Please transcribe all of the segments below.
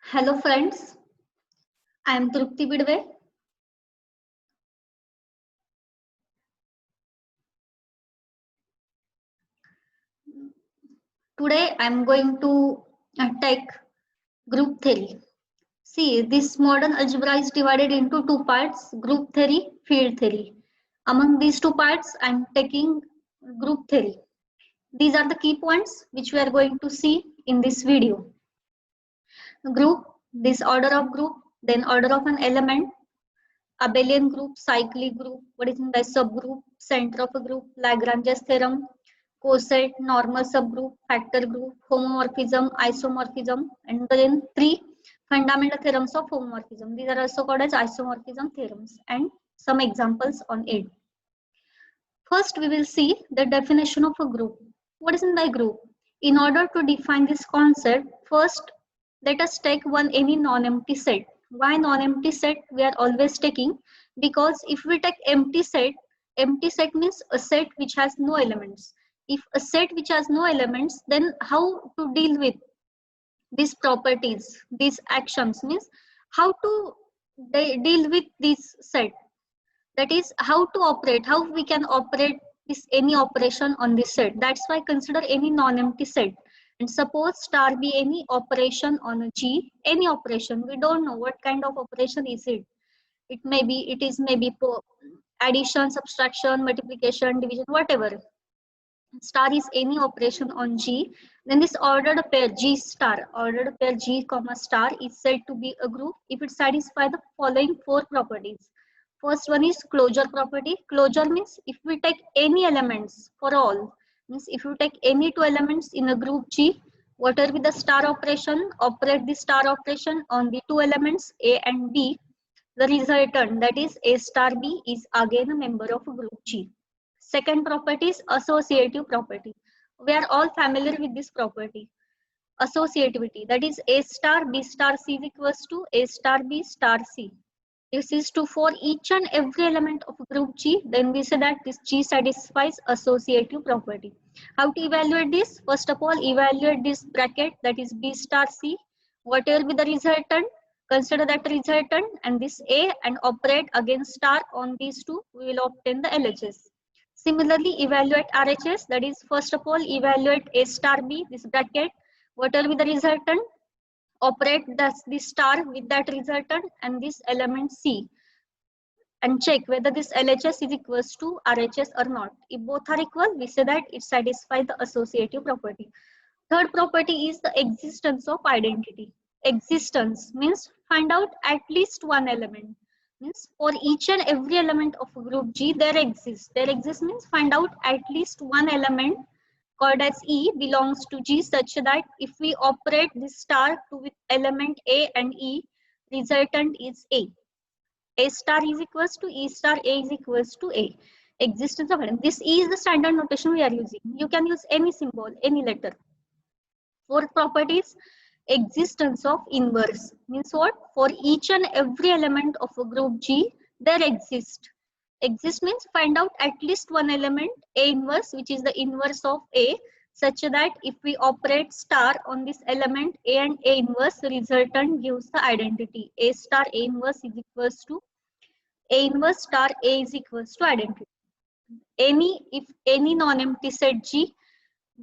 Hello friends, I am Trupti Bidve. Today I am going to take group theory. See, this modern algebra is divided into two parts, group theory, field theory. Among these two parts, I am taking group theory. These are the key points which we are going to see in this video. Group, this order of group, then order of an element, abelian group, cyclic group, what is in the subgroup, center of a group, Lagrange's theorem, coset, normal subgroup, factor group, homomorphism, isomorphism, and then three fundamental theorems of homomorphism. These are also called as isomorphism theorems and some examples on it. First, we will see the definition of a group. What is in by group? In order to define this concept, first let us take one any non-empty set. Why non-empty set? We are always taking because if we take empty set means a set which has no elements. If a set which has no elements, then how to deal with these properties, these actions means how to deal with this set. That is how to operate, how we can operate this any operation on this set. That's why consider any non-empty set. And suppose star be any operation on a G, any operation. We don't know what kind of operation is it. It is maybe addition, subtraction, multiplication, division, whatever. Star is any operation on G, then this ordered pair ordered pair G comma star is said to be a group if it satisfies the following four properties. First one is closure property. Closure means if we take any elements for all, means if you take any two elements in a group G, whatever be the star operation, operate the star operation on the two elements A and B, the resultant, that is A star B, is again a member of a group G. Second property is associative property. We are all familiar with this property. Associativity, that is A star B star C is equals to A star B star C. This is true for each and every element of group G. Then we say that this G satisfies associative property. How to evaluate this? First of all, evaluate this bracket, that is B star C. What will be the resultant? Consider that resultant and this A and operate against star on these two. We will obtain the LHS. Similarly, evaluate RHS, that is first of all evaluate A star B, this bracket. What will be the resultant? Operate this star with that resultant and this element C and check whether this LHS is equals to RHS or not. If both are equal, we say that it satisfies the associative property. Third property is the existence of identity. Existence means find out at least one element. Means for each and every element of group G, there exists. There exists means find out at least one element called as E belongs to G such that if we operate this star to with element A and E, resultant is A. A star is equals to E star, A is equals to A. Existence of element. This E is the standard notation we are using. You can use any symbol, any letter. Fourth property is existence of inverse. Means what? For each and every element of a group G, there exists. Exist means find out at least one element, A inverse, which is the inverse of A, such that if we operate star on this element A and A inverse, the resultant gives the identity. A star A inverse is equals to A inverse star A is equals to identity. If any non-empty set G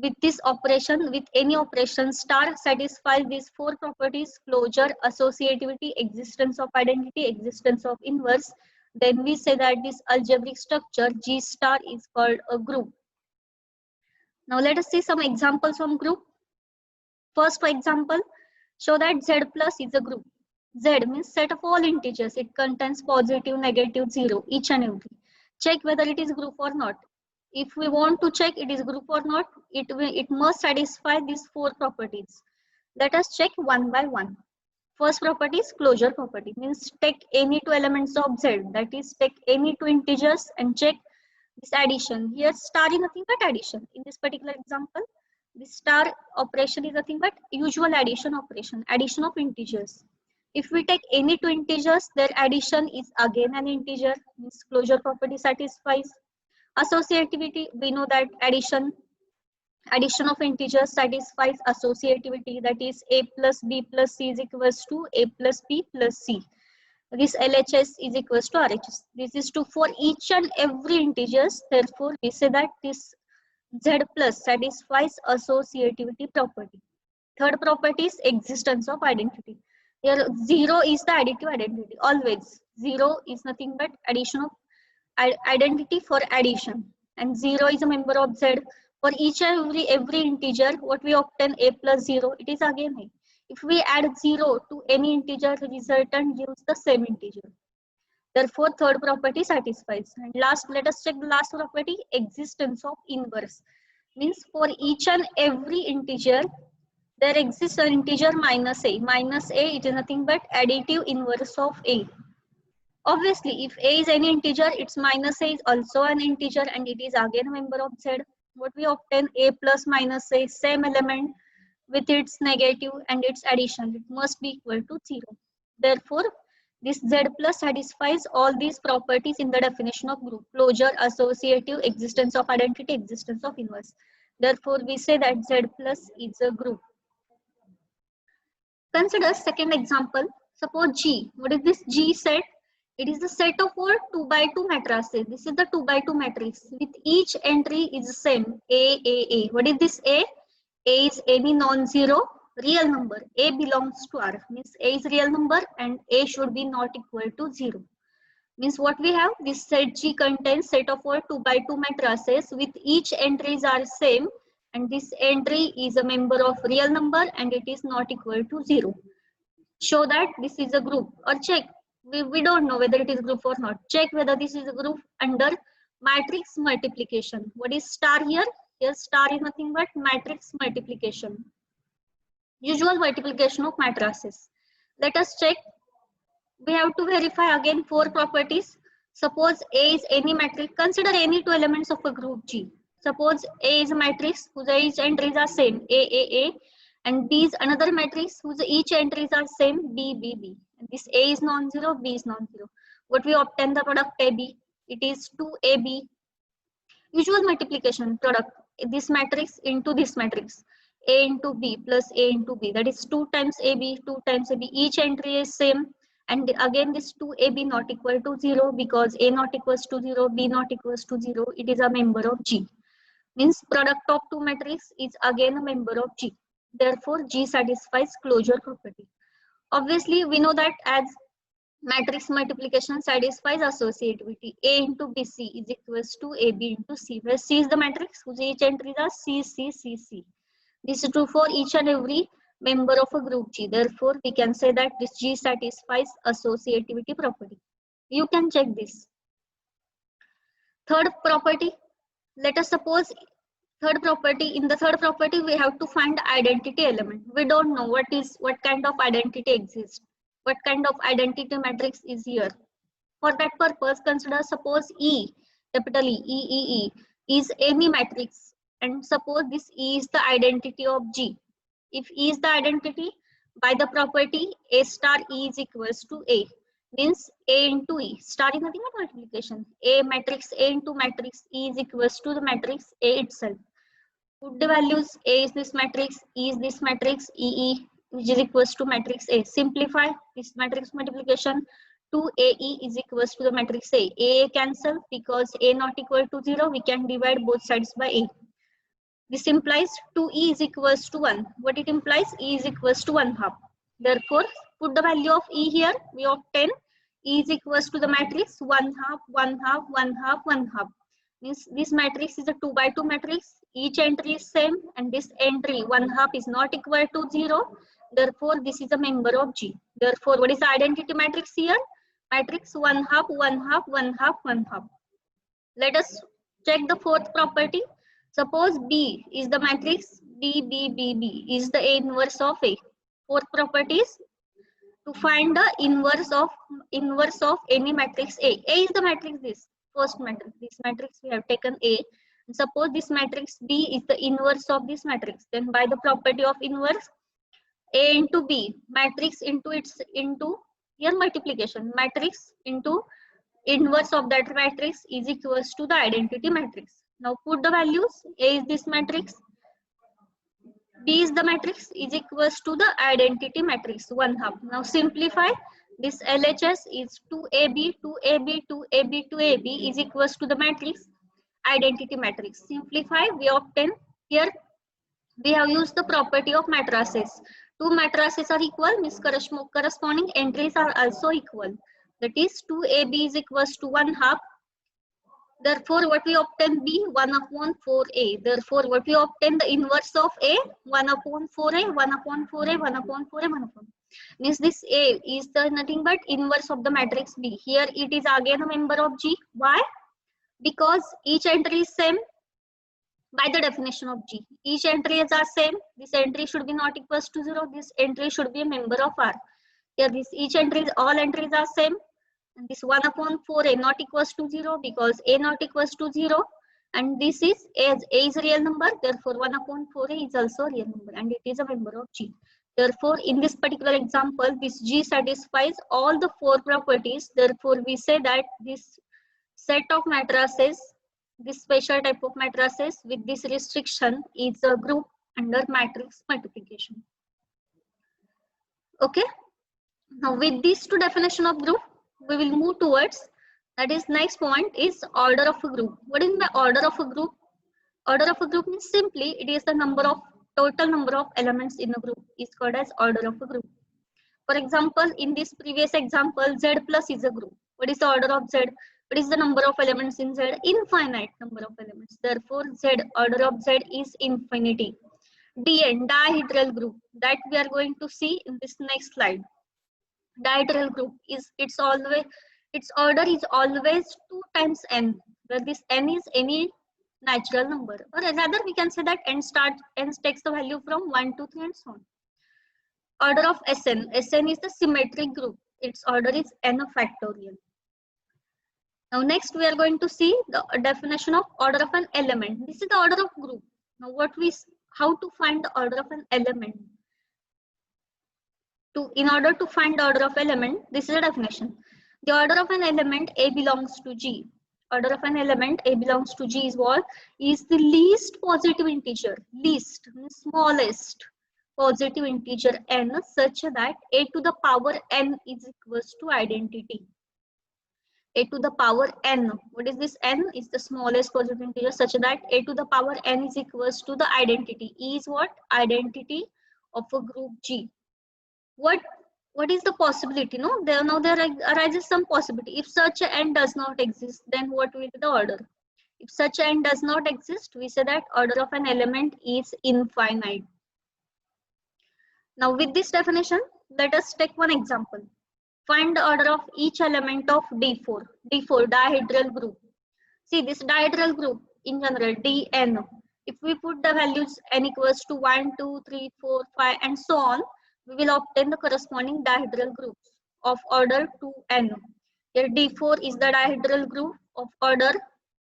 with this operation, with any operation star satisfies these four properties: closure, associativity, existence of identity, existence of inverse, then we say that this algebraic structure G star is called a group. Now let us see some examples from group. First, for example, show that Z plus is a group. Z means set of all integers. It contains positive, negative, zero, each and every. Check whether it is group or not. If we want to check it is group or not, it must satisfy these four properties. Let us check one by one. First property is closure property, means take any two elements of Z, that is take any two integers and check this addition. Here star is nothing but addition. In this particular example, this star operation is nothing but usual addition operation, addition of integers. If we take any two integers, their addition is again an integer, means closure property satisfies. Associativity, we know that addition Addition of integers satisfies associativity, that is a plus b plus c is equals to a plus b plus c. This LHS is equals to RHS. This is true for each and every integers. Therefore, we say that this Z plus satisfies associativity property. Third property is existence of identity. Here, 0 is the additive identity. Always 0 is nothing but addition of identity for addition, and 0 is a member of Z. For each and every integer, what we obtain a plus 0, it is again a. If we add 0 to any integer, the resultant gives the same integer. Therefore, third property satisfies. And last, let us check the last property, existence of inverse. Means for each and every integer, there exists an integer minus a. Minus a, it is nothing but additive inverse of a. Obviously, if a is any integer, its minus a is also an integer and it is again a member of Z. What we obtain, a plus minus a, same element with its negative and its addition, it must be equal to 0. Therefore, this Z plus satisfies all these properties in the definition of group: closure, associative, existence of identity, existence of inverse. Therefore, we say that Z plus is a group. Consider second example. Suppose G. What is this G set? It is the set of all 2 by 2 matrices. This is the 2 by 2 matrix with each entry is the same. A. What is this A? A is any non-zero real number. A belongs to R. Means A is real number and A should be not equal to 0. Means what we have? This set G contains set of all 2 by 2 matrices with each entries are same, and this entry is a member of real number and it is not equal to 0. Show that this is a group, or check. We don't know whether it is group or not. Check whether this is a group under matrix multiplication. What is star here? Here star is nothing but matrix multiplication. Usual multiplication of matrices. Let us check. We have to verify again 4 properties. Suppose A is any matrix. Consider any 2 elements of a group G. Suppose A is a matrix whose each entries are same, A, and B is another matrix whose each entries are same, B. And this A is non-zero, B is non-zero. What we obtain the product AB? It is 2AB. Usual multiplication product, this matrix into this matrix. A into B plus A into B. That is 2 times AB, 2 times AB. Each entry is same. And again this 2AB not equal to 0 because A not equals to 0, B not equals to 0. It is a member of G. Means product of 2 matrix is again a member of G. Therefore, G satisfies closure property. Obviously, we know that as matrix multiplication satisfies associativity. A into BC is equals to AB into C, where C is the matrix whose each entries are C. This is true for each and every member of a group G. Therefore, we can say that this G satisfies associativity property. You can check this. Third property, let us suppose third property. In the third property, we have to find the identity element. We don't know what kind of identity exists. What kind of identity matrix is here. For that purpose, consider suppose E, capital E is any matrix, and suppose this E is the identity of G. If E is the identity, by the property A star E is equals to A, means A into E. Star is nothing but multiplication. A matrix A into matrix E is equals to the matrix A itself. Put the values. A is this matrix, E is this matrix, EE, which is equals to matrix A. Simplify this matrix multiplication. 2AE is equals to the matrix A. A cancel because A not equal to 0. We can divide both sides by A. This implies 2E is equals to 1. What it implies? E is equals to 1/2. Therefore, put the value of E here. We obtain E is equals to the matrix 1/2. Means this matrix is a 2 by 2 matrix. Each entry is same, and this entry 1/2 is not equal to 0. Therefore, this is a member of G. Therefore, what is the identity matrix here? Matrix 1/2. Let us check the fourth property. Suppose B is the matrix B is the inverse of A. Fourth property is to find the inverse of any matrix A. A is the matrix, this first matrix. This matrix we have taken A. And suppose this matrix B is the inverse of this matrix. Then by the property of inverse, A into B, matrix into here multiplication, matrix into inverse of that matrix is equals to the identity matrix. Now put the values. A is this matrix, B is the matrix is equals to the identity matrix 1/2. Now simplify this LHS is 2AB, 2AB, 2AB, 2AB is equals to the matrix identity matrix. Simplify, we obtain here we have used the property of matrices. Two matrices are equal, means corresponding entries are also equal. That is 2AB is equals to 1/2. Therefore, what we obtain B 1/4A. Therefore, what we obtain the inverse of A 1/4A, 1/4A, 1/4A, 1/4. Means this A is the nothing but inverse of the matrix B. Here it is again a member of G. Why? Because each entry is same by the definition of G. Each entry is the same. This entry should be not equals to 0. This entry should be a member of R. Here this each entry, all entries are same. And this 1/4A not equals to 0 because A not equals to 0. And this is A is a real number. Therefore, 1/4A is also a real number and it is a member of G. Therefore, in this particular example, this G satisfies all the four properties. Therefore, we say that this set of matrices, this special type of matrices with this restriction is a group under matrix multiplication. Okay. Now, with these two definition of group, we will move towards, that is next point is order of a group. What is the order of a group? Order of a group means simply it is the number of total number of elements in a group is called as order of a group. For example, in this previous example, Z plus is a group. What is the order of Z? What is the number of elements in Z? Infinite number of elements. Therefore, Z order of Z is infinity. Dn dihedral group that we are going to see in this next slide. Dihedral group is its order is always 2 times n, where this n is any natural number, or rather we can say that n takes the value from 1 to 3 and so on. Order of Sn. Sn is the symmetric group. Its order is n factorial. Now next we are going to see the definition of order of an element. This is the order of group. Now how to find the order of an element? In order to find the order of element, this is a definition. The order of an element A belongs to G. Order of an element A belongs to G is what? Is the least positive integer. Least means smallest positive integer n such that A to the power n is equals to identity. A to the power n. What is this n? Is the smallest positive integer such that A to the power n is equals to the identity. E is what? Identity of a group G. What is the possibility? No, there arises some possibility. If such an n does not exist, then what will be the order? If such an n does not exist, we say that order of an element is infinite. Now with this definition, let us take one example. Find the order of each element of D4. D4 dihedral group. See this dihedral group in general Dn. If we put the values n equals to 1, 2, 3, 4, 5 and so on, we will obtain the corresponding dihedral groups of order 2n. Here D4 is the dihedral group of order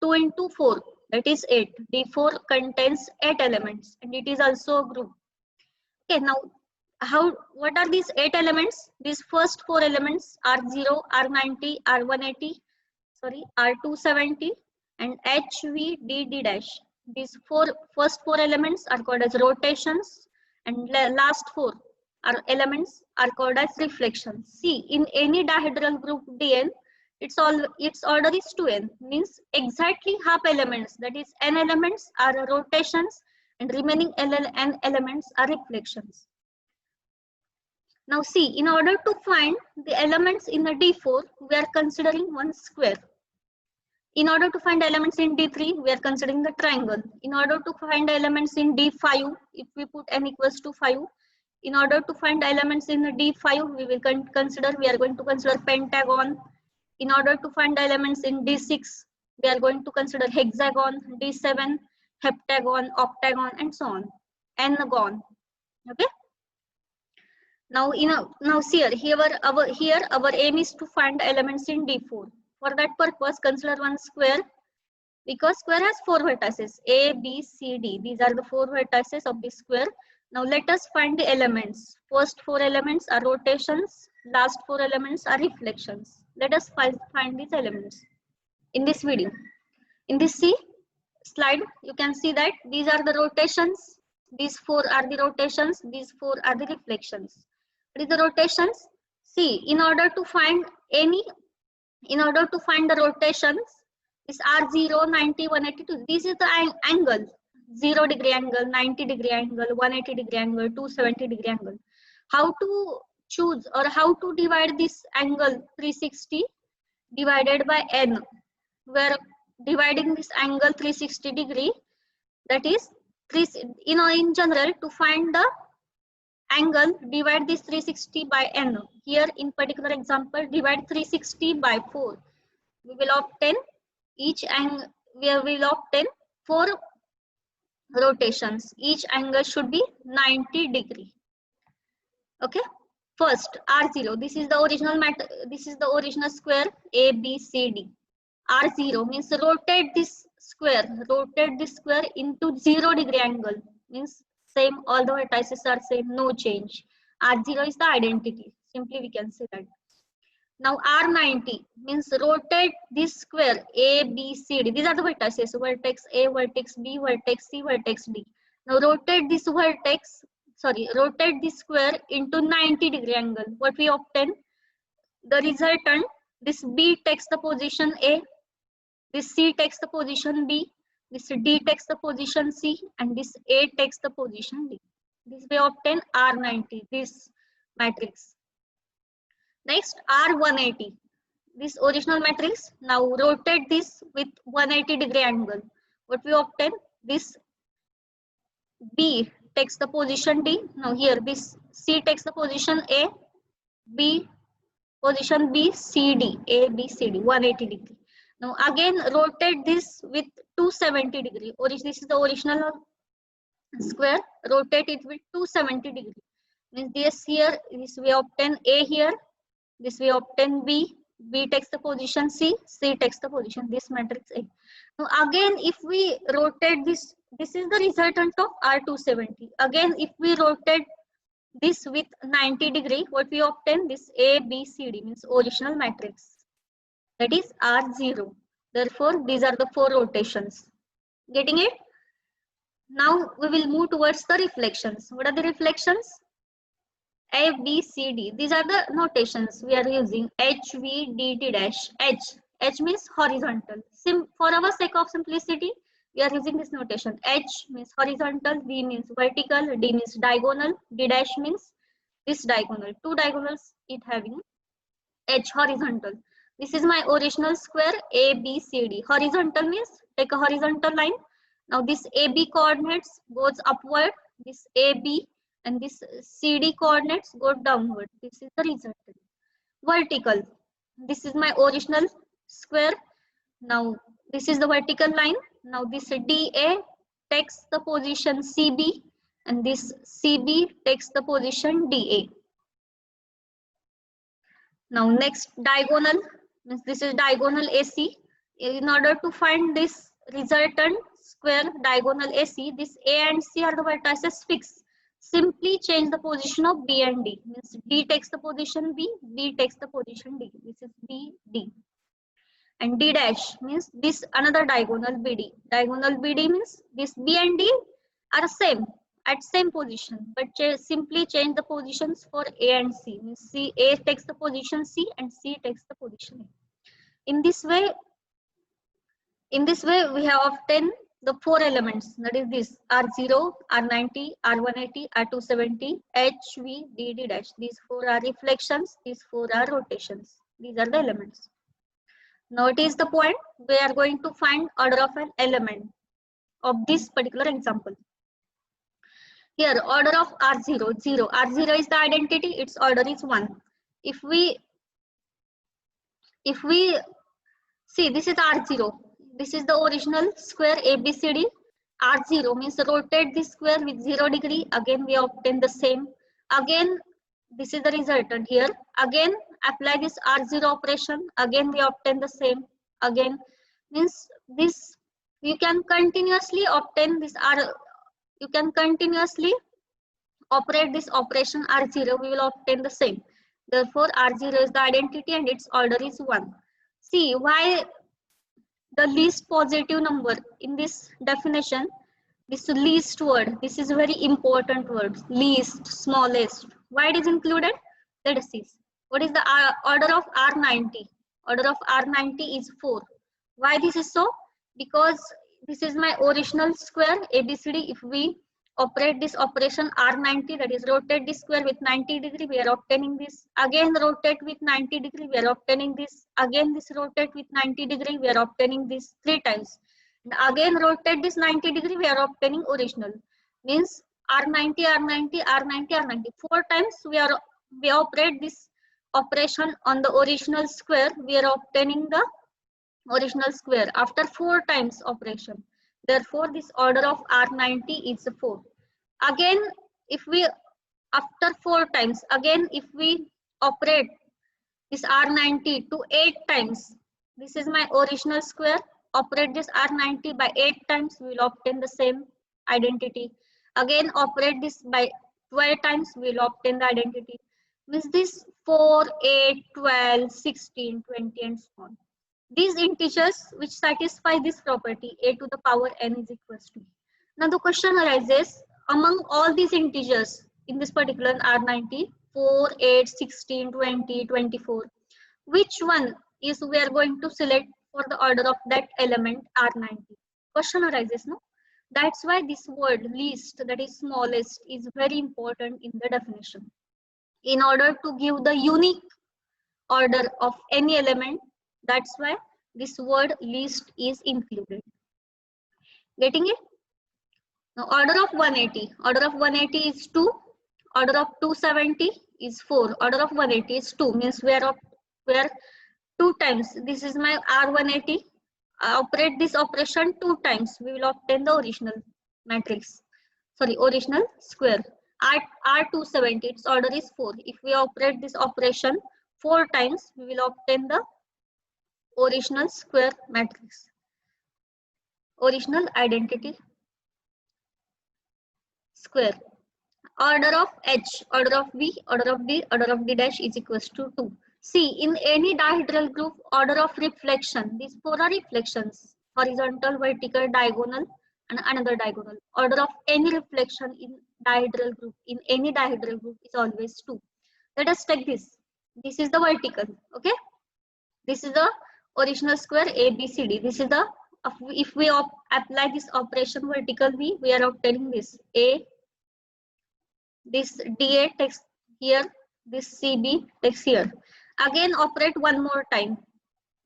2 into 4, that is 8. D4 contains 8 elements and it is also a group. Okay, now what are these 8 elements? These first 4 elements R0, R90, R180, R270 and HVDD dash. These first 4 elements are called as rotations and last 4 elements are called as reflections. See, in any dihedral group Dn, its order is 2n, means exactly half elements, that is n elements are rotations and remaining n elements are reflections. Now see, in order to find the elements in the D4, we are considering one square. In order to find elements in D3, we are considering the triangle. In order to find elements in D5, if we put n equals to 5, in order to find elements in the D5, we are going to consider pentagon. In order to find elements in D6, we are going to consider hexagon, D7, heptagon, octagon, and so on. N-gon. Okay. Now, see here our aim is to find elements in D4. For that purpose, consider one square, because square has 4 vertices A, B, C, D. These are the 4 vertices of the square. Now let us find the elements. First 4 elements are rotations, last 4 elements are reflections. Let us find these elements in this video. In this slide, you can see that these are the rotations These 4 are the rotations, these 4 are the reflections. What is the rotations? See, in order to find the rotations, this R0, 90, 182, this is the angle, 0 degree angle, 90 degree angle, 180 degree angle, 270 degree angle. How to choose or how to divide this angle 360 divided by n? Where dividing this angle 360 degree, that is, in general, to find the angle, divide this 360 by n. Here in particular example, divide 360 by 4. We will obtain each angle, we will obtain 4 rotations. Each angle should be 90 degree. Okay. First, R0. This is the original square ABCD. R0 means rotate this square into 0 degree angle, means same, all the vertices are same, no change. R0 is the identity, simply we can say that. Now R90 means rotate this square ABCD, these are the vertices, vertex A, vertex B, vertex C, vertex D. Now rotate this square into 90 degree angle. What we obtain? The resultant, this B takes the position A, this C takes the position B, this D takes the position C, and this A takes the position D. This we obtain R90, this matrix. Next, R180, this original matrix. Now rotate this with 180 degree angle. What we obtain? This B takes the position D. Now here this C takes the position A, B position B, C, D, A, B, C, D, 180 degree. Now again rotate this with 270 degree. This is the original square. Rotate it with 270 degree. Means this here, this we obtain A here. This we obtain B. B takes the position C. C takes the position this matrix A. Now again, if we rotate this, this is the resultant of R270. Again, if we rotate this with 90 degree, what we obtain? This A, B, C, D means original matrix. That is R0. Therefore, these are the 4 rotations. Getting it? Now we will move towards the reflections. What are the reflections? A, B, C, D. These are the notations we are using. H, V, D, D dash. H means horizontal. For our sake of simplicity, we are using this notation. H means horizontal, V means vertical, D means diagonal, D dash means this diagonal. 2 diagonals it having. H horizontal. This is my original square A, B, C, D. Horizontal means take a horizontal line. Now this AB coordinates goes upward. This AB and this CD coordinates go downward. This is the resultant. Vertical. This is my original square. Now this is the vertical line. Now this DA takes the position CB and this CB takes the position DA. Now next diagonal, means this is diagonal AC. In order to find this resultant square diagonal AC, this A and C are the vertices fixed. Simply change the position of B and D. Means D takes the position B, B takes the position D. This is B, D. And D dash means this another diagonal BD. Diagonal BD means this B and D are same at same position, but simply change the positions for A and C. Means A takes the position C and C takes the position A. In this way we have obtained the 4 elements, that is this R0, R90, R180, R270, H, V, D, D dash. These 4 are reflections, these 4 are rotations. These are the elements. Notice the point, we are going to find order of an element of this particular example. Here order of R0, 0. R0 is the identity, its order is 1. If we see, this is R0. This is the original square ABCD. R0 means rotate this square with 0 degree. Again, we obtain the same. Again, this is the resultant here. Again, apply this R0 operation. Again, we obtain the same. Again, means this you can continuously obtain this R. You can continuously operate this operation R0. We will obtain the same. Therefore, R0 is the identity and its order is 1. See why the least positive number in this definition, This least word, this is a very important word. Least, smallest. Why it is included? Let us see. What is the order of R90? Order of R90 is 4. Why this is so? Because this is my original square ABCD. If we operate this operation R90, that is rotate this square with 90 degree, we are obtaining this. Again rotate with 90 degree, we are obtaining this. Again this rotate with 90 degree, we are obtaining this 3 times. And again rotate this 90 degree, we are obtaining original. Means R90, R90, R90, R90. 4 times we operate this operation on the original square, we are obtaining the original square after 4 times operation. Therefore, this order of R90 is 4. Again, if we after 4 times, again if we operate this R90 to 8 times, this is my original square. Operate this R90 by 8 times, we will obtain the same identity. Again, operate this by 12 times, we will obtain the identity. Means this 4, 8, 12, 16, 20 and so on. These integers which satisfy this property, a to the power n is equals to. Now the question arises, among all these integers in this particular R90, 4, 8, 16, 20, 24, which one is we are going to select for the order of that element R90? Question arises, no? That's why this word least, that is smallest, is very important in the definition. In order to give the unique order of any element, that's why this word least is included. Getting it? Now order of 180. Order of 180 is 2. Order of 270 is 4. Order of 180 is 2. Means we are 2 times. This is my R180. Operate this operation 2 times. We will obtain the original matrix. Sorry, original square. R270, its order is 4. If we operate this operation 4 times, we will obtain the original square matrix. Original identity square. Order of H, order of V, order of D, order of D dash is equals to 2. See, in any dihedral group, order of reflection, these 4 are reflections, horizontal, vertical, diagonal, and another diagonal. Order of any reflection in dihedral group, in any dihedral group is always 2. Let us take this. This is the vertical, okay? This is the original square ABCD. This is the, if we apply this operation vertical V, we are obtaining this A, this DA takes here, this CB takes here. Again operate one more time,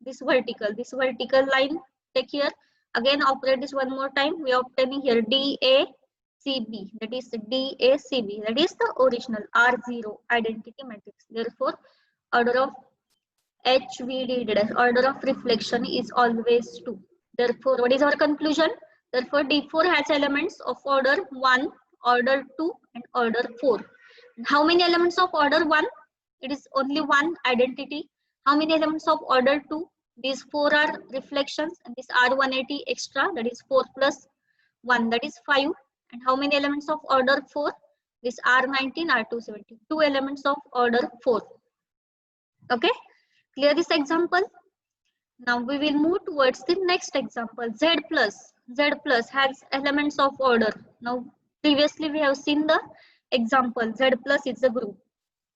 this vertical line take here. Again operate this one more time, we are obtaining here DACB, that is DACB, that is the original R0 identity matrix. Therefore, order of HVD, order of reflection is always 2. Therefore, what is our conclusion? Therefore, D4 has elements of order 1, order 2, and order 4. How many elements of order 1? It is only one identity. How many elements of order 2? These 4 are reflections, and this R180 extra, that is 4 plus 1, that is 5. And how many elements of order 4? This R19, R270. 2 elements of order 4. Okay, clear this example? Now we will move towards the next example. Z plus has elements of order. Now previously we have seen the example. Z plus is a group.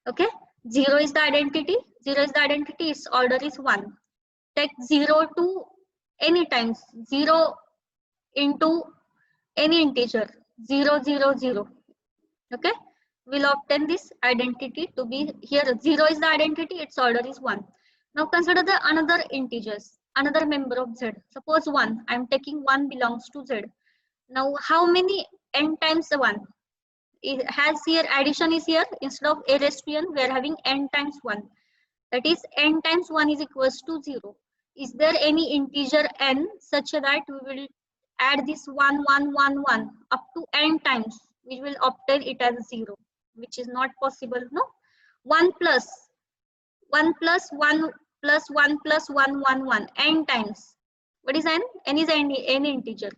Okay, 0 is the identity. 0 is the identity. Its order is 1. Take 0 to any times. 0 into any integer. 0, 0, 0. Okay, we'll obtain this identity to be here. 0 is the identity. Its order is 1. Now consider the another integers, another member of Z. Suppose 1, I am taking 1 belongs to Z. Now how many n times 1? It has here, addition is here, instead of a raised to n, we are having n times 1. That is n times 1 is equals to 0. Is there any integer n such that we will add this 1, 1, 1, 1 up to n times, we will obtain it as 0, which is not possible, no? 1 plus 1 plus 1 plus 1 plus 1, 1, 1, n times. What is n? N is any integer.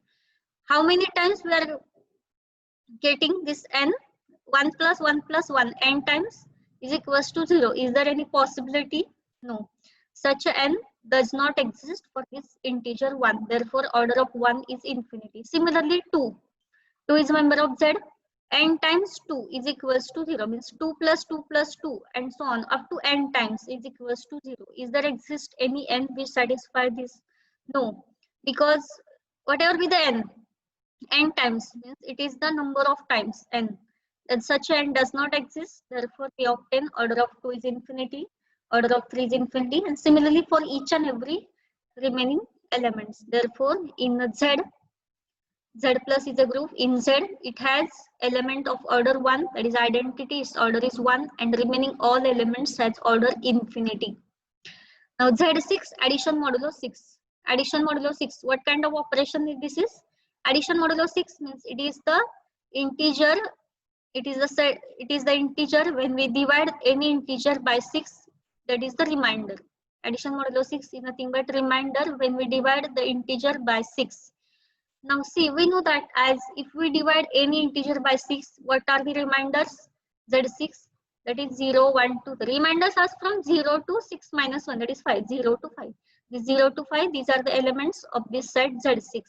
How many times we are getting this n? 1 plus 1 plus 1, n times is equals to 0. Is there any possibility? No. Such a n does not exist for this integer 1. Therefore, order of 1 is infinity. Similarly, 2. 2 is a member of Z. N times 2 is equals to 0, means 2 plus 2 plus 2 and so on up to n times is equals to 0. Is there exist any n which satisfy this? No, because whatever be the n times means it is the number of times n, and such n does not exist. Therefore we obtain order of 2 is infinity, order of 3 is infinity, and similarly for each and every remaining elements. Therefore in Z, Z plus is a group. In Z, it has element of order 1, that is identity, its order is 1, and remaining all elements has order infinity. Now Z6, addition modulo 6. Addition modulo 6, what kind of operation this is? Addition modulo 6 means it is the integer, it is the integer when we divide any integer by 6, that is the remainder. Addition modulo 6 is nothing but remainder when we divide the integer by 6. Now see, we know that as if we divide any integer by 6, what are the reminders? Z6, that is 0, 1, 2. The reminders are from 0 to 6 minus 1, that is 5, 0 to 5. The 0 to 5, these are the elements of this set Z6.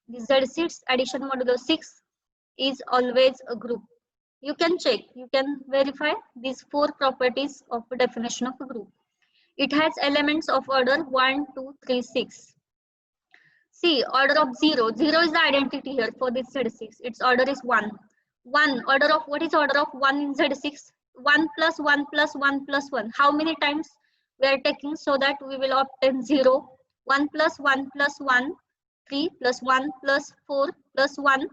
The Z6 addition modulo 6 is always a group. You can check, you can verify these 4 properties of the definition of a group. It has elements of order 1, 2, 3, 6. See, order of 0. 0 is the identity here for this Z6. Its order is 1. 1, order of, what is order of 1 in Z6? 1 plus 1 plus 1 plus 1. How many times we are taking so that we will obtain 0? 1 plus 1 plus 1, 3 plus 1 plus 4 plus 1,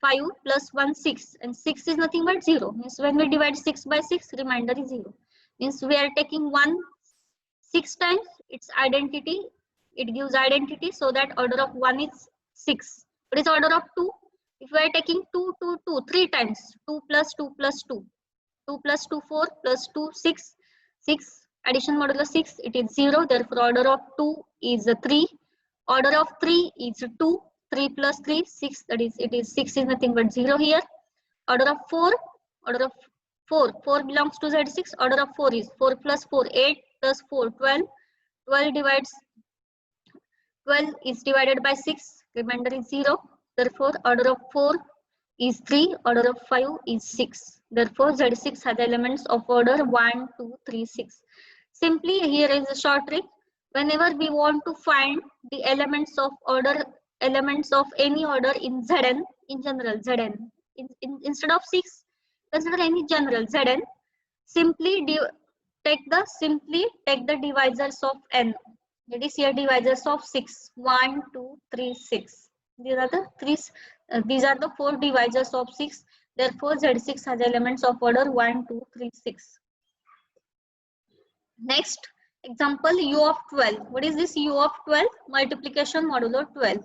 5 plus 1, 6. And 6 is nothing but 0. Means when we divide 6 by 6, remainder is 0. Means we are taking 1 6 times, its identity. It gives identity, so that order of 1 is 6. What is order of 2? If we are taking 2, 2, 2, 3 times, 2 plus 2 plus 2. 2 plus 2, 4 plus 2, 6. 6, addition modulo 6, it is 0. Therefore, order of 2 is 3. Order of 3 is 2. 3 plus 3, 6. That is, it is 6 is nothing but 0 here. Order of 4, order of 4. 4 belongs to Z6. Order of 4 is 4 plus 4, 8 plus 4, 12. 12 is divided by 6, remainder is 0. Therefore, order of 4 is 3, order of 5 is 6. Therefore, Z6 has elements of order 1, 2, 3, 6. Simply, here is a short trick. Whenever we want to find the elements of order, elements of any order in Zn, in general Zn, instead of 6, consider any general Zn. Simply take the divisors of n. That is here divisors of 6. 1, 2, 3, 6. These are the 4 divisors of 6. Therefore, Z6 has elements of order 1, 2, 3, 6. Next example, U of 12. What is this U of 12? Multiplication modulo 12.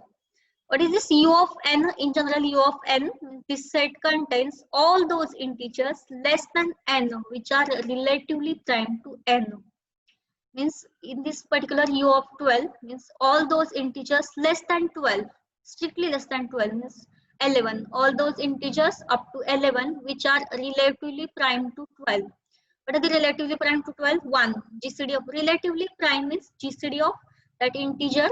What is this U of n? In general, U of n, this set contains all those integers less than n which are relatively prime to n. Means in this particular U of 12 means all those integers less than 12, strictly less than 12 means 11. All those integers up to 11 which are relatively prime to 12. What are the relatively prime to 12? 1. GCD of relatively prime means GCD of that integer.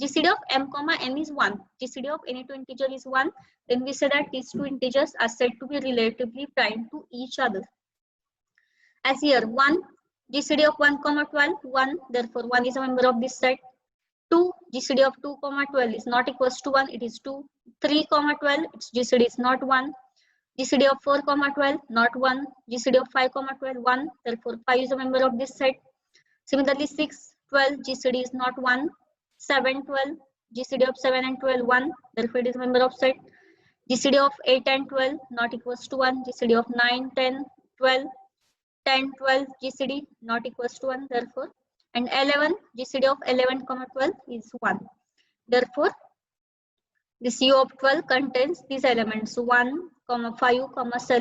GCD of m comma n is 1. GCD of any two integer is 1. Then we say that these two integers are said to be relatively prime to each other. As here 1. GCD of 1 comma 12, 1. Therefore, 1 is a member of this set. 2. GCD of 2 comma 12 is not equals to 1. It is 2. 3 comma 12. Its GCD is not 1. GCD of 4 comma 12 not 1. GCD of 5 comma 12 1. Therefore, 5 is a member of this set. Similarly, 6, 12. GCD is not 1. 7, 12. GCD of 7 and 12 1. Therefore, it is a member of set. GCD of 8 and 12 not equals to 1. GCD of 9, 10, 12. 10, 12 GCD not equals to 1, therefore, and 11 GCD of 11 comma 12 is 1. Therefore, this U of 12 contains these elements 1, 5,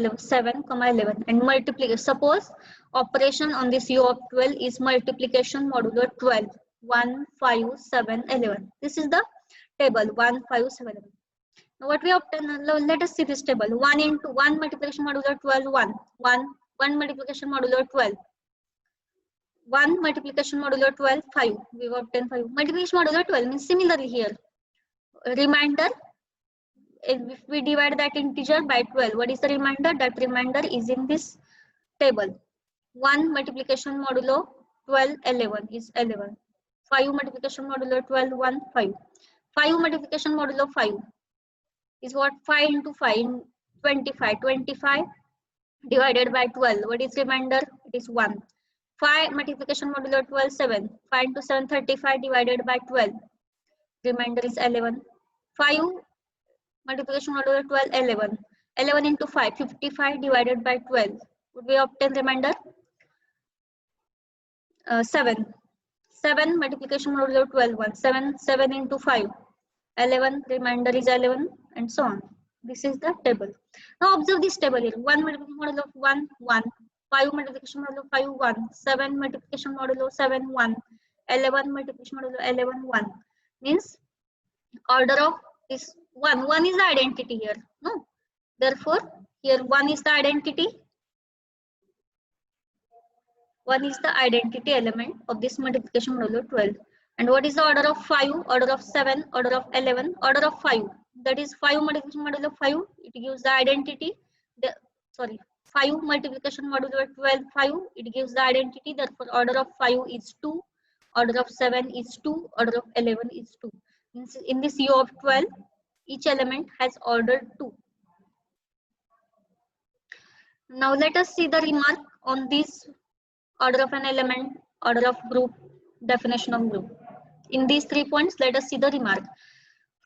7, 11, and multiplication. Suppose operation on this U of 12 is multiplication modulo 12. 1, 5, 7, 11. This is the table 1, 5, 7, 11. Now what we obtain? Let us see this table. 1 into 1 multiplication modulo 12, 1. 1 multiplication modulo 12. 1 multiplication modulo 12, 5. We have obtained 5. Multiplication modulo 12 means similarly here. Remainder if we divide that integer by 12, what is the remainder? That remainder is in this table. 1 multiplication modulo 12, 11 is 11. 5 multiplication modulo 12, 1, 5. 5 multiplication modulo 5 is what? 5 into 5, 25. 25 divided by 12. What is remainder? It is 1. 5 multiplication modulo 12, 7. 5 into 7, 35 divided by 12. Remainder is 11. 5 multiplication modulo 12, 11. 11 into 5, 55 divided by 12. Would we obtain remainder? 7. 7 multiplication modulo 12, 1. 7, 7 into 5. 11, remainder is 11, and so on. This is the table. Now observe this table here. 1 multiplication modulo of 1, 1. 5 multiplication modulo 5, 1. 7 multiplication modulo 7, 1. 11 multiplication modulo 11, 1. Means order of this 1. 1 is the identity here. No. Therefore, here 1 is the identity. 1 is the identity element of this multiplication modulo 12. And what is the order of 5, order of 7, order of 11, order of 5? That is 5 multiplication modulo 5. It gives the identity. 5 multiplication modulo 12, 5. It gives the identity. Therefore, order of 5 is 2. Order of 7 is 2. Order of 11 is 2. In this U of 12, each element has order 2. Now let us see the remark on this order of an element, order of group, definition of group. In these 3 points, let us see the remark.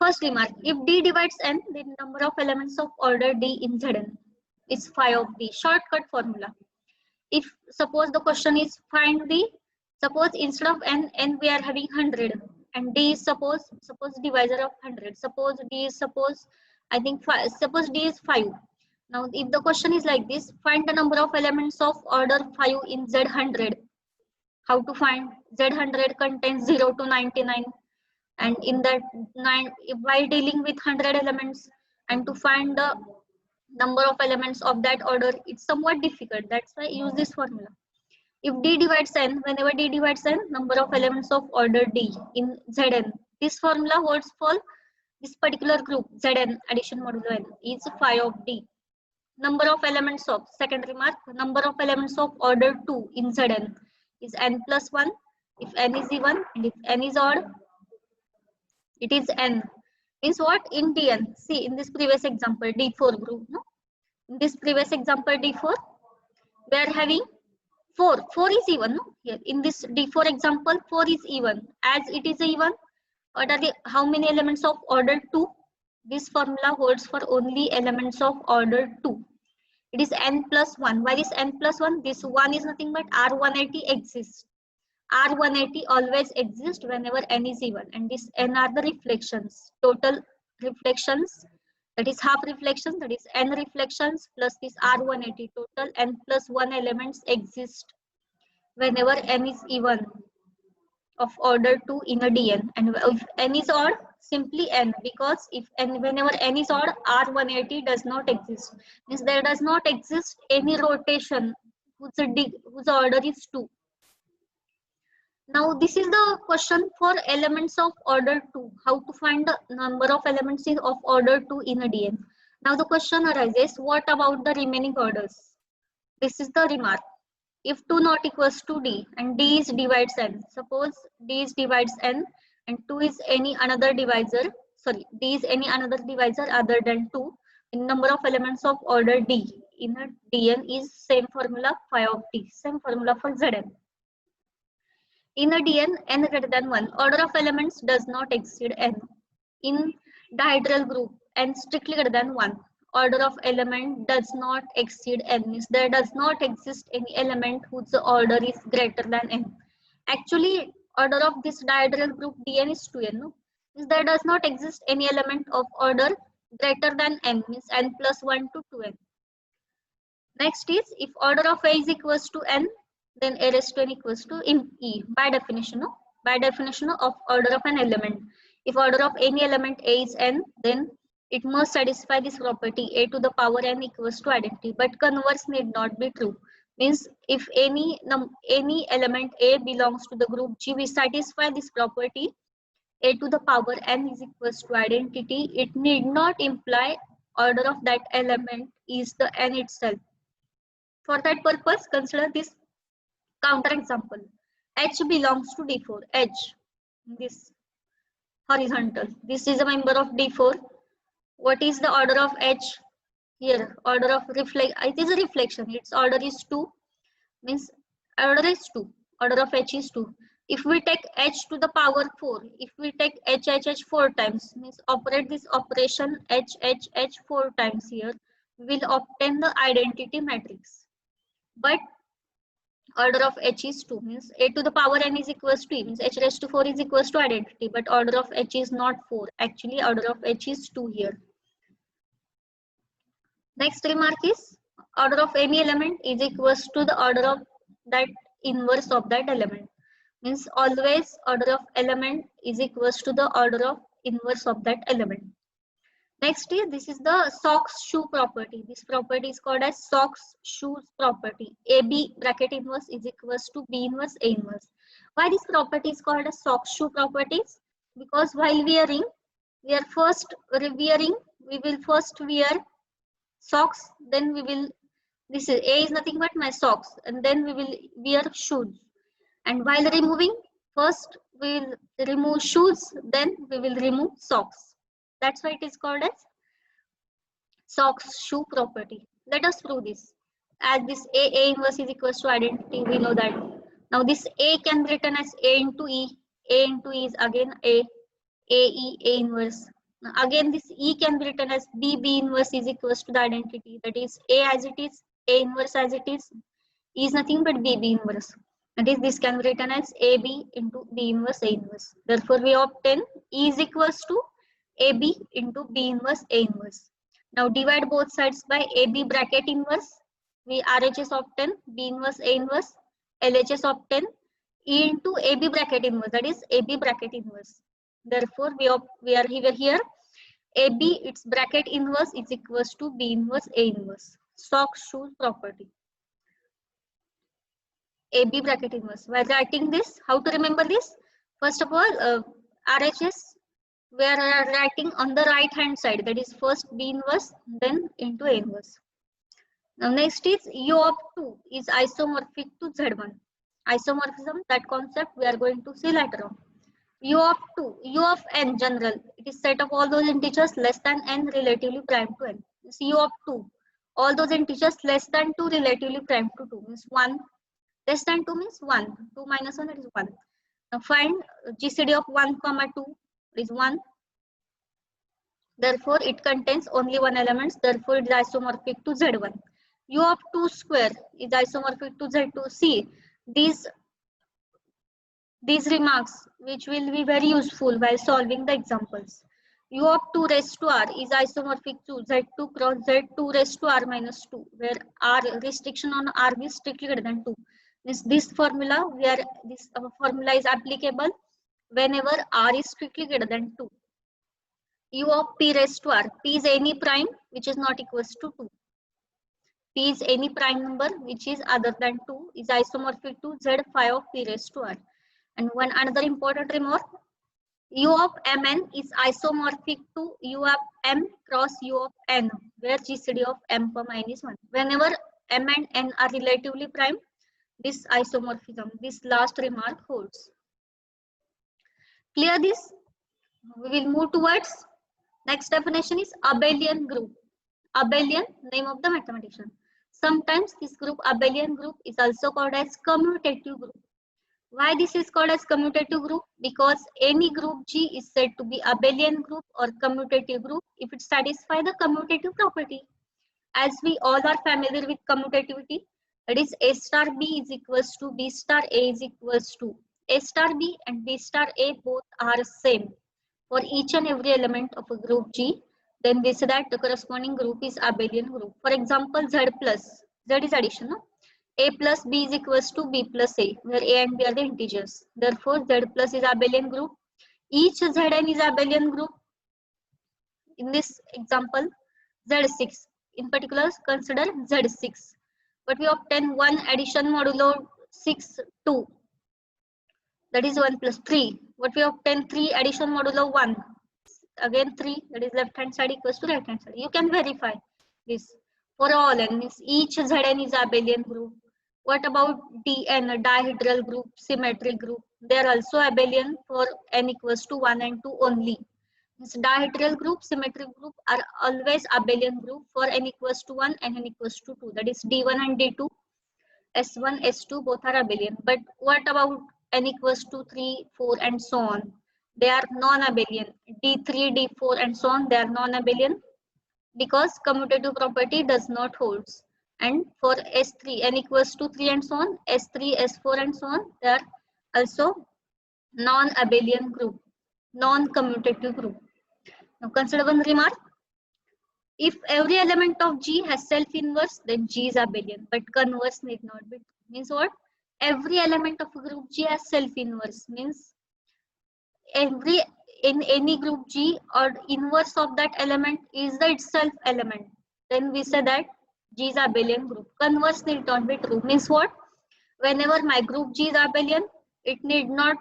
First remark, if D divides N, the number of elements of order D in Zn is phi of D. Shortcut formula. If suppose the question is find the, suppose instead of N we are having 100 and D is suppose divisor of 100. Suppose D is I think 5, suppose D is 5. Now if the question is like this, find the number of elements of order 5 in Z100. How to find? Z100 contains 0 to 99, and in that while dealing with 100 elements and to find the number of elements of that order, it's somewhat difficult. That's why I use this formula. If D divides N, whenever D divides N, number of elements of order D in Zn. This formula holds for this particular group Zn addition modulo N is phi of D. Number of elements of, second remark, number of elements of order 2 in Zn is N plus 1 if N is even, and if N is odd, it is N. Means what? In Dn. See, in this previous example, D4 group, no? In this previous example, D4, we are having 4. 4 is even, no? Here, in this D4 example, 4 is even. As it is even, what are the, how many elements of order 2? This formula holds for only elements of order 2. It is N plus 1. Why is N plus 1? This 1 is nothing but R180 exists. R180 always exists whenever N is even. And this N are the reflections. Total reflections, that is half reflections, that is N reflections plus this R180. Total N plus 1 elements exist whenever N is even of order 2 in a Dn. And if N is odd, simply N, because if N, whenever N is odd, R180 does not exist. Means there does not exist any rotation whose order is 2. Now this is the question for elements of order 2. How to find the number of elements of order 2 in a Dn. Now the question arises, what about the remaining orders? This is the remark. If 2 not equals to D and D is divides N, suppose D is divides N and 2 is any another divisor, D is any another divisor other than 2, in number of elements of order D in a Dn is same formula phi of D, same formula for Zn. In a Dn, N greater than 1, order of elements does not exceed N. In dihedral group, N strictly greater than 1. Order of element does not exceed N. Means there does not exist any element whose order is greater than N. Actually, order of this dihedral group Dn is 2n. No? Means there does not exist any element of order greater than N. Means N plus 1 to 2n. Next is, if order of A is equals to N, then A raised to N equals to in E. By definition, no? By definition of order of an element. If order of any element A is N, then it must satisfy this property A to the power N equals to identity, but converse need not be true. Means if any element A belongs to the group G, we satisfy this property a to the power n is equals to identity, it need not imply order of that element is the n itself. For that purpose, consider this counter example. H belongs to D4. H, this horizontal. This is a member of D4. What is the order of H? Here, order of reflect. It is a reflection. Its order is 2. Means order is 2. Order of H is 2. If we take H to the power 4, if we take H 4 times, means operate this operation H 4 times here, we will obtain the identity matrix. But order of H is 2, means a to the power n is equals to e, means H raised to 4 is equals to identity, but order of H is not 4. Actually, order of H is 2 here. Next remark is order of any element is equals to the order of that inverse of that element. Means always order of element is equals to the order of inverse of that element. Next is this is the socks shoe property. This property is called as socks shoes property. AB bracket inverse is equals to B inverse A inverse. Why this property is called as socks shoe properties? Because while wearing, we will first wear socks, then we will, this is A is nothing but my socks, and then we will wear shoes. And while removing, first we will remove shoes, then we will remove socks. That's why it is called as socks shoe property. Let us prove this. As this A inverse is equals to identity, we know that. Now this A can be written as A into E. A into E is again A E, A inverse. Now again this E can be written as B inverse is equals to the identity. That is A as it is, A inverse as it is. E is nothing but B inverse. That is, this can be written as AB into B inverse A inverse. Therefore, we obtain E is equals to AB into B inverse A inverse. Now divide both sides by AB bracket inverse. We RHS obtain B inverse A inverse. LHS obtain E into AB bracket inverse. That is AB bracket inverse. Therefore, we are here AB its bracket inverse is equals to B inverse A inverse. Sock shoes property. AB bracket inverse. While writing this, how to remember this? First of all, RHS, we are writing on the right hand side. That is first B inverse, then into A inverse. Now next is U of 2 is isomorphic to Z1. Isomorphism, that concept we are going to see later on. U of 2, U of n general. It is set of all those integers less than n relatively prime to n. It's U of 2. All those integers less than 2 relatively prime to 2 means 1. Less than 2 means 1. 2 minus 1, that is 1. Now find GCD of 1 comma 2 is 1. Therefore, it contains only one element. Therefore, it is isomorphic to Z1. U of 2 square is isomorphic to Z2. See, these remarks which will be very useful while solving the examples. U of 2 raised to R is isomorphic to Z2 cross Z2 raised to R minus 2, where R restriction on R is strictly greater than 2. This formula where this formula is applicable whenever R is strictly greater than 2. U of P raised to R. P is any prime which is not equals to 2. P is any prime number which is other than 2 is isomorphic to Z phi of P raised to R. And one another important remark, U of Mn is isomorphic to U of M cross U of N, where GCD of M comma N is 1. Whenever M and N are relatively prime, this isomorphism, this last remark holds. Clear this? We will move towards next definition is abelian group. Abelian, name of the mathematician. Sometimes this group, abelian group, is also called as commutative group. Why this is called as commutative group? Because any group G is said to be abelian group or commutative group if it satisfies the commutative property. As we all are familiar with commutativity, that is A star B is equals to B star A is equals to A star B and B star A both are same for each and every element of a group G. Then we say that the corresponding group is abelian group. For example, Z plus, Z is addition, no? A plus B is equals to B plus A, where A and B are the integers. Therefore, Z plus is abelian group. Each Zn is abelian group. In this example, Z6. In particular, consider Z6. But we obtain one addition modulo 6, 2. that is 1 plus 3. What we obtain? 3 addition modulo 1. Again 3, that is left hand side equals to right hand side. You can verify this for all n, means each Zn is abelian group. What about Dn, dihedral group, symmetric group? They are also abelian for n equals to 1 and 2 only. Means dihedral group, symmetric group are always abelian group for n equals to 1 and n equals to 2. That is D1 and D2, S1, S2 both are abelian. But what about n equals to 3, 4 and so on? They are non-abelian. D3, D4 and so on, they are non-abelian because commutative property does not hold. And for S3, n equals to 3 and so on, S3, S4 and so on, they are also non-abelian group, non-commutative group. Now consider one remark. If every element of G has self-inverse, then G is abelian, but converse need not be. Means what? Every element of a group G has self-inverse, means every in any group G or inverse of that element is the itself element. Then we say that G is abelian group. Converse need not be true. Means what? Whenever my group G is abelian, it need not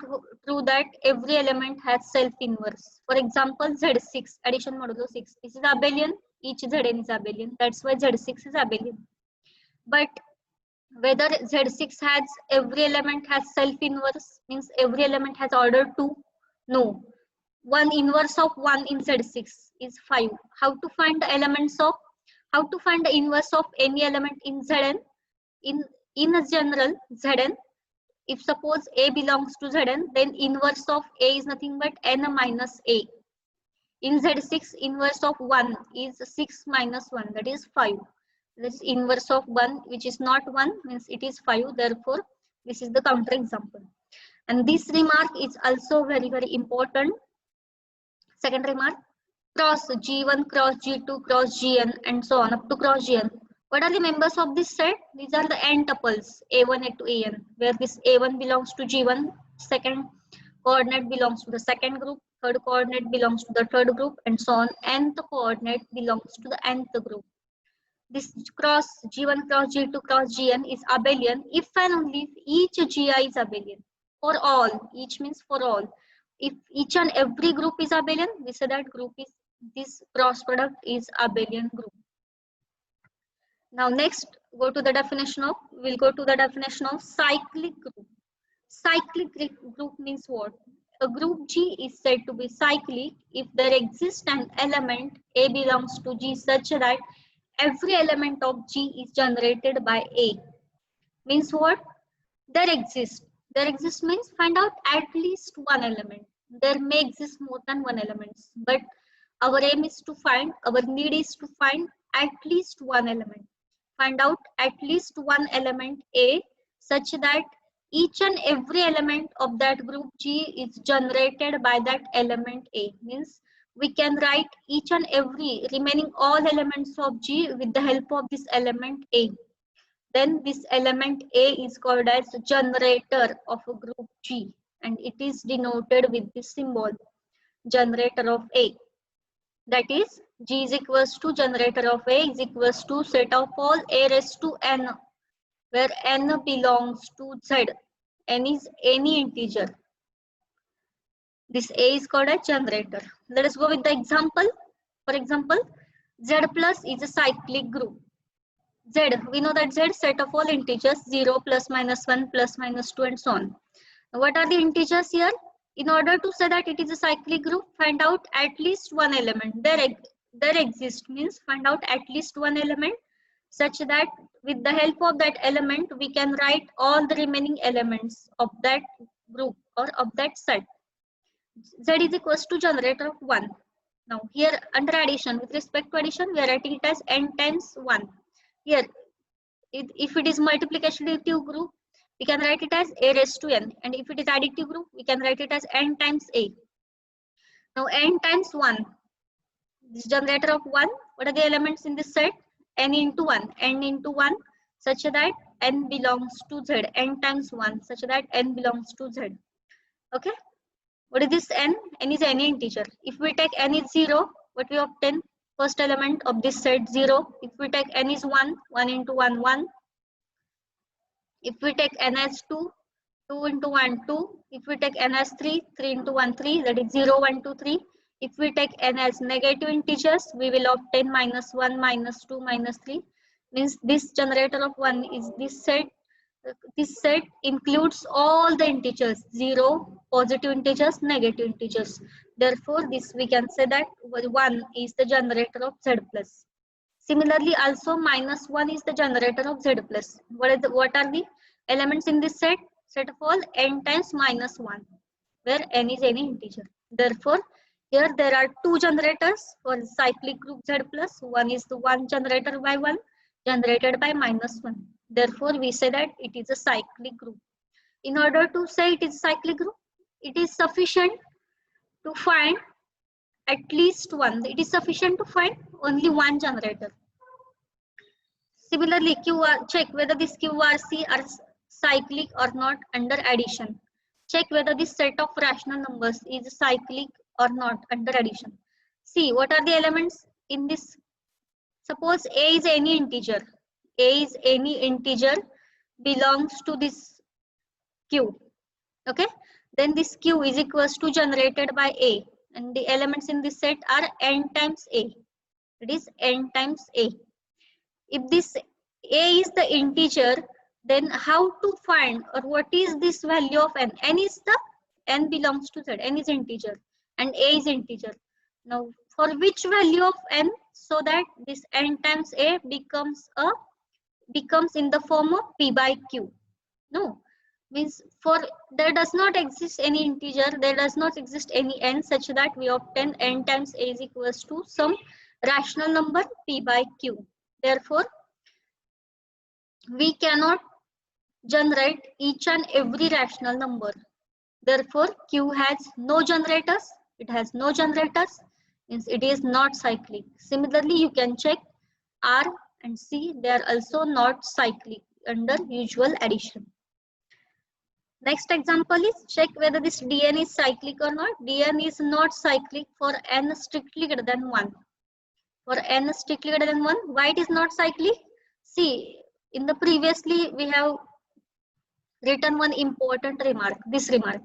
true that every element has self-inverse. For example, Z6, addition modulo 6. This is abelian. Each Zn is abelian. That's why Z6 is abelian. But whether Z6 has every element has self-inverse, means every element has order 2. No. One inverse of 1 in Z6 is 5. How to find the elements of, how to find the inverse of any element in Zn? In a general Zn, if suppose A belongs to Zn, then inverse of A is nothing but n minus A. In Z6, inverse of 1 is 6 minus 1, that is 5. This inverse of 1, which is not 1, means it is 5. Therefore, this is the counter example. And this remark is also very, very important. Second remark, cross G1, cross G2, cross Gn, and so on up to cross Gn. What are the members of this set? These are the n tuples, A1 to An, where this A1 belongs to G1, second coordinate belongs to the second group, third coordinate belongs to the third group, and so on. Nth coordinate belongs to the nth group. This cross G1 cross G2 cross Gn is abelian if and only if each Gi is abelian. For all, each means for all. If each and every group is abelian, we say that group is, this cross product is abelian group. Now next, we'll go to the definition of cyclic group. Cyclic group means what? A group G is said to be cyclic if there exists an element A belongs to G such that every element of G is generated by A. Means what? There exists means find out at least one element. There may exist more than one element, but our aim is to find, our need is to find at least one element. Find out at least one element A such that each and every element of that group G is generated by that element A. Means we can write each and every remaining all elements of G with the help of this element A. Then this element A is called as generator of a group G, and it is denoted with this symbol, generator of A. That is, G is equals to generator of A is equals to set of all A raised to n, where n belongs to Z. N is any integer. This A is called a generator. Let us go with the example. For example, Z plus is a cyclic group. Z, we know that Z set of all integers 0, plus minus 1, plus minus 2 and so on. What are the integers here? In order to say that it is a cyclic group, find out at least one element. There exists means find out at least one element such that with the help of that element we can write all the remaining elements of that group or of that set. Z is equals to generator of 1. Now here under addition, with respect to addition, we are writing it as n times 1. Here, if it is multiplicative group, we can write it as A raised to n. And if it is additive group, we can write it as n times A. Now n times 1. This generator of 1, what are the elements in this set? N into 1. N into 1 such that n belongs to Z. N times 1 such that n belongs to Z. Okay. What is this n? N is any integer. If we take n is 0, what we obtain? First element of this set 0. If we take n is 1, 1 into 1, 1. If we take n as 2, 2 into 1, 2. If we take n as 3, 3 into 1, 3, that is 0, 1, 2, 3. If we take n as negative integers, we will obtain minus 1, minus 2, minus 3. Means this generator of 1 is this set. This set includes all the integers, 0, positive integers, negative integers. Therefore, this we can say that 1 is the generator of Z plus. Similarly, also minus 1 is the generator of Z plus. What are the elements in this set? Set of all n times minus 1, where n is any integer. Therefore, here there are two generators for cyclic group Z plus. One is the one generator by 1 generated by minus 1. Therefore, we say that it is a cyclic group. In order to say it is a cyclic group, it is sufficient to find at least one. It is sufficient to find only one generator. Similarly, check whether this QRC are cyclic or not under addition. Check whether this set of rational numbers is cyclic or not under addition. See, what are the elements in this? Suppose A is any integer. A is any integer belongs to this Q. Okay. Then this Q is equals to generated by A. And the elements in this set are n times A. It is n times A. If this A is the integer, then how to find or what is this value of n? N belongs to Z. N is integer and A is integer. Now, for which value of n, so that this n times A becomes in the form of P by Q? No, means for there does not exist any integer, there does not exist any n such that we obtain n times A is equals to some rational number P by Q. Therefore, we cannot generate each and every rational number. Therefore, Q has no generators. It has no generators, means it is not cyclic. Similarly, you can check R and C. They are also not cyclic under usual addition. Next example is check whether this Dn is cyclic or not. Dn is not cyclic for n strictly greater than 1. For n strictly greater than 1, why it is not cyclic? See, in the previously we have written one important remark, this remark.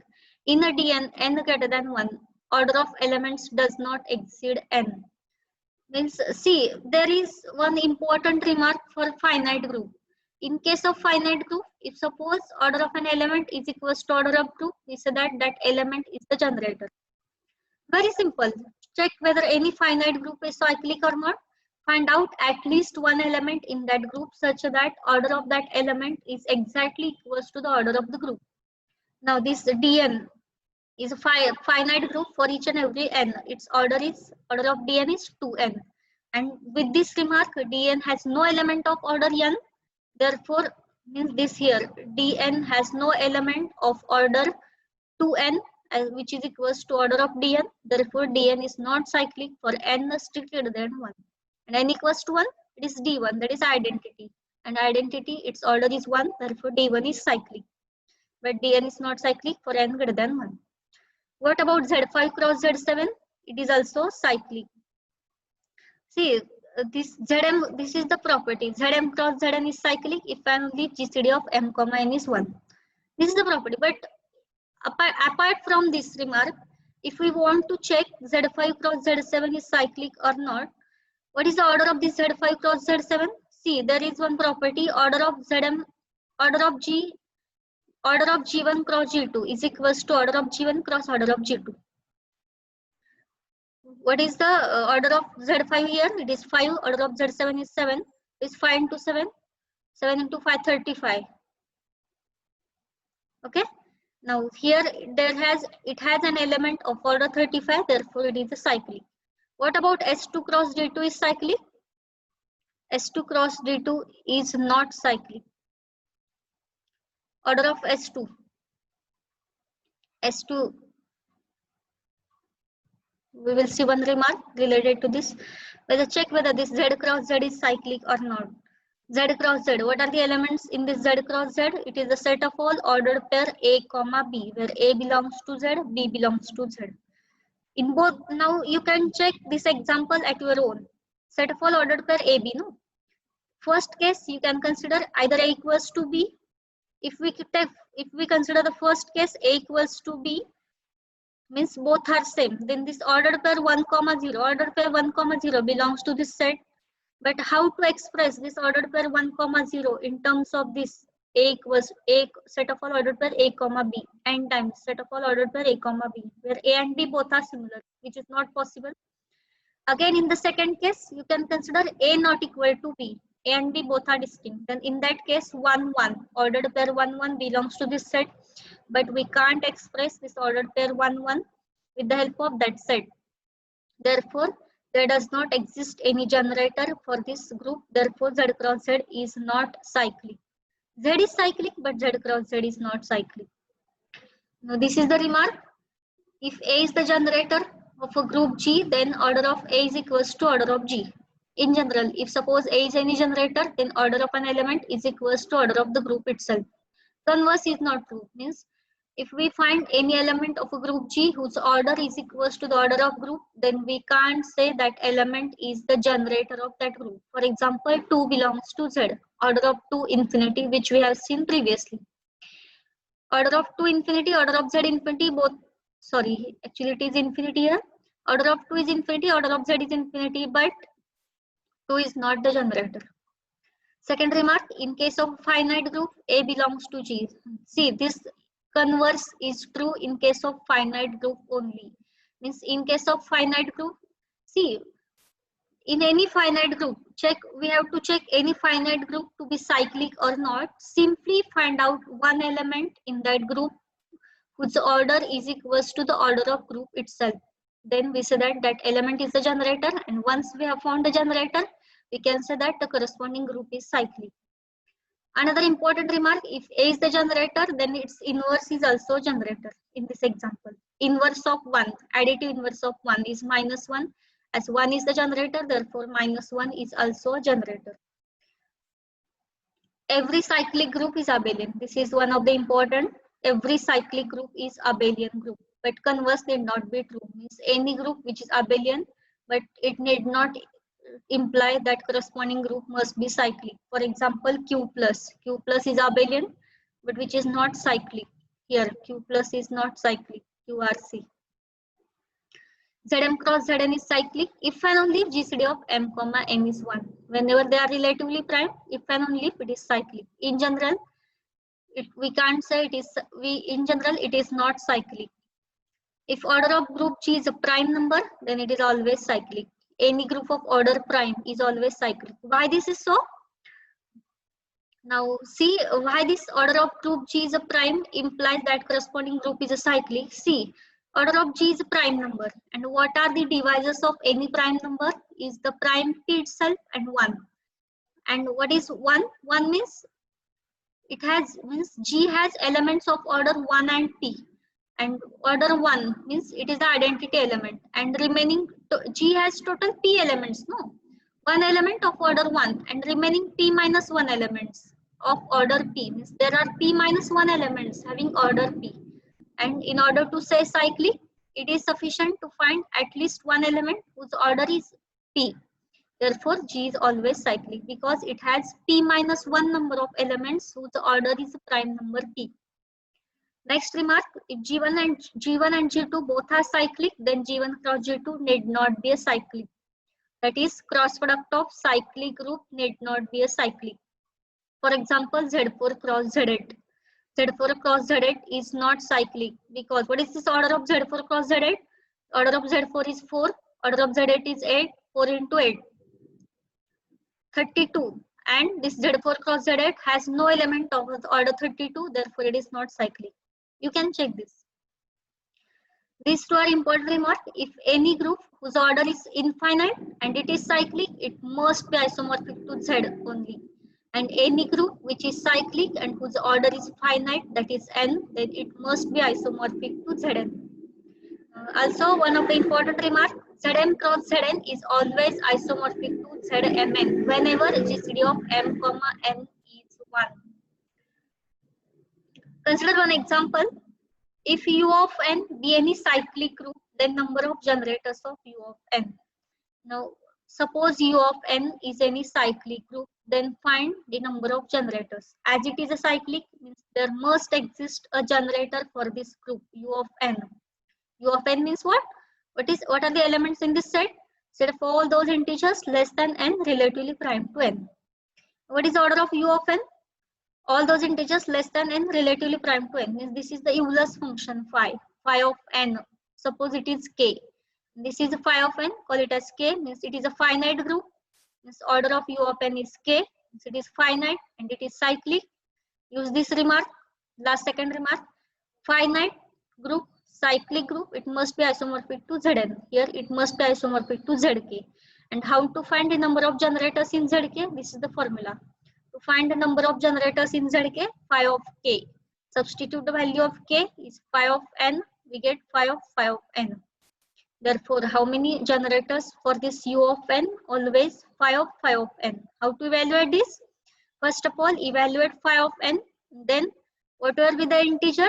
In a Dn, n greater than 1, order of elements does not exceed n. Means, see, there is one important remark for finite group. In case of finite group, if suppose order of an element is equals to order of group, we say that that element is the generator. Very simple. Check whether any finite group is cyclic or not. Find out at least one element in that group such that order of that element is exactly equals to the order of the group. Now this Dn is a finite group for each and every n. Its order of Dn is 2n. And with this remark, Dn has no element of order n. Therefore, means this here, Dn has no element of order 2n, which is equals to order of Dn. Therefore, Dn is not cyclic for n strictly greater than 1. And n equals to 1, it is D1, that is identity. And identity, its order is 1, therefore D1 is cyclic. But Dn is not cyclic for n greater than 1. What about Z5 cross Z7? It is also cyclic. See, this Zm, this is the property. Zm cross Zn is cyclic if and only GCD of m comma n is 1. This is the property. But apart from this remark, if we want to check Z5 cross Z7 is cyclic or not, what is the order of this Z5 cross Z7? See, there is one property, order of Zm, order of G1 cross G2 is equals to order of G1 cross order of G2. What is the order of Z5 here? It is 5, order of Z7 is 7, is 5 into 7, 7 into 5, 35. Okay. Now here it has an element of order 35, therefore it is a cyclic. What about S2 cross D2 is cyclic? S2 cross D2 is not cyclic. Order of S2. We will see one remark related to this. Check whether this Z cross Z is cyclic or not. Z cross Z. What are the elements in this Z cross Z? It is the set of all ordered pair A comma B, where A belongs to Z, B belongs to Z. In both, now you can check this example at your own. Set of all ordered pair A, B, no? First case, you can consider either A equals to B If we consider the first case, A equals to B, means both are same, then this ordered pair 1 comma 0, ordered pair 1 comma 0 belongs to this set. But how to express this ordered pair 1 comma 0 in terms of this A equals A set of all ordered pair A comma B n times set of all ordered pair A comma B, where A and B both are similar, which is not possible. Again, in the second case, you can consider A not equal to B. A and B both are distinct. Then in that case, 1, 1, ordered pair 1, 1 belongs to this set, but we can't express this ordered pair 1, 1 with the help of that set. Therefore, there does not exist any generator for this group. Therefore, Z cross Z is not cyclic. Z is cyclic, but Z cross Z is not cyclic. Now, this is the remark. If A is the generator of a group G, then order of A is equals to order of G. In general, if suppose A is any generator, then order of an element is equals to order of the group itself. Converse is not true. Means if we find any element of a group G whose order is equals to the order of group, then we can't say that element is the generator of that group. For example, 2 belongs to Z, order of 2 infinity, which we have seen previously. Order of 2 infinity, order of Z infinity, both, sorry, actually it is infinity here. Order of 2 is infinity, order of Z is infinity, but 2 is not the generator. Second remark, in case of finite group, A belongs to G. See, this converse is true in case of finite group only. Means in case of finite group, see, in any finite group, we have to check any finite group to be cyclic or not. Simply find out one element in that group whose order is equals to the order of group itself. Then we say that that element is the generator, and once we have found the generator, we can say that the corresponding group is cyclic. Another important remark, if A is the generator, then its inverse is also generator. In this example, inverse of 1, additive inverse of 1 is -1. As 1 is the generator, therefore -1 is also a generator. Every cyclic group is abelian. This is one of the important. Every cyclic group is abelian group. But converse need not be true. Means any group which is abelian, but it need not imply that corresponding group must be cyclic. For example, Q plus. Q plus is abelian, but which is not cyclic. Here, Q plus is not cyclic. QRC. Zm cross Zn is cyclic if and only if GCD of M comma N is 1. Whenever they are relatively prime, if and only if it is cyclic. In general, we can't say it is. In general, it is not cyclic. If order of group G is a prime number, then it is always cyclic. Any group of order prime is always cyclic. Why this is so? Now see why this order of group G is a prime implies that corresponding group is a cyclic. See, order of G is a prime number, and what are the divisors of any prime number? Is the prime P itself and 1. And what is 1? 1 means G has elements of order 1 and P. And order 1 means it is the identity element, and remaining G has total P elements, no? One element of order 1 and remaining P minus 1 elements of order P. Means there are P minus 1 elements having order P. And in order to say cyclic, it is sufficient to find at least one element whose order is P. Therefore, G is always cyclic because it has P minus 1 number of elements whose order is prime number P. Next remark, if G1 and G2 both are cyclic, then G1 cross G2 need not be a cyclic. That is, cross product of cyclic group need not be a cyclic. For example, Z4 cross Z8. Z4 cross Z8 is not cyclic because what is this order of Z4 cross Z8? Order of Z4 is 4, order of Z8 is 8, 4 into 8. 32. And this Z4 cross Z8 has no element of order 32, therefore it is not cyclic. You can check this. These two are important remarks. If any group whose order is infinite and it is cyclic, it must be isomorphic to Z only. And any group which is cyclic and whose order is finite, that is N, then it must be isomorphic to Zn. Also, one of the important remarks, Zm cross Zn is always isomorphic to Zmn whenever GCD of M comma N is 1. Consider one example. If U of N be any cyclic group, then number of generators of U of N. Now, suppose U of N is any cyclic group, then find the number of generators. As it is a cyclic, means there must exist a generator for this group U of n. U of n means what? What are the elements in this set? Set of all those integers less than n relatively prime to n. What is the order of U of n? All those integers less than n relatively prime to n. Means this is the Euler's function phi of n. Suppose it is k. This is phi of n, call it as k, means it is a finite group. Means order of U of n is k, means it is finite and it is cyclic. Use this remark, last second remark. Finite group, cyclic group, it must be isomorphic to Zn. Here it must be isomorphic to Zk. And how to find the number of generators in Zk? This is the formula. To find the number of generators in Zk, phi of k. Substitute the value of k is phi of n, we get phi of n. Therefore, how many generators for this U of n? Always phi of n. How to evaluate this? First of all, evaluate phi of n. Then, whatever be the integer,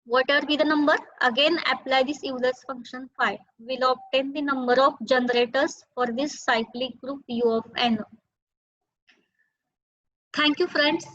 whatever be the number, again apply this Euler's function phi. We'll obtain the number of generators for this cyclic group U of n. Thank you, friends.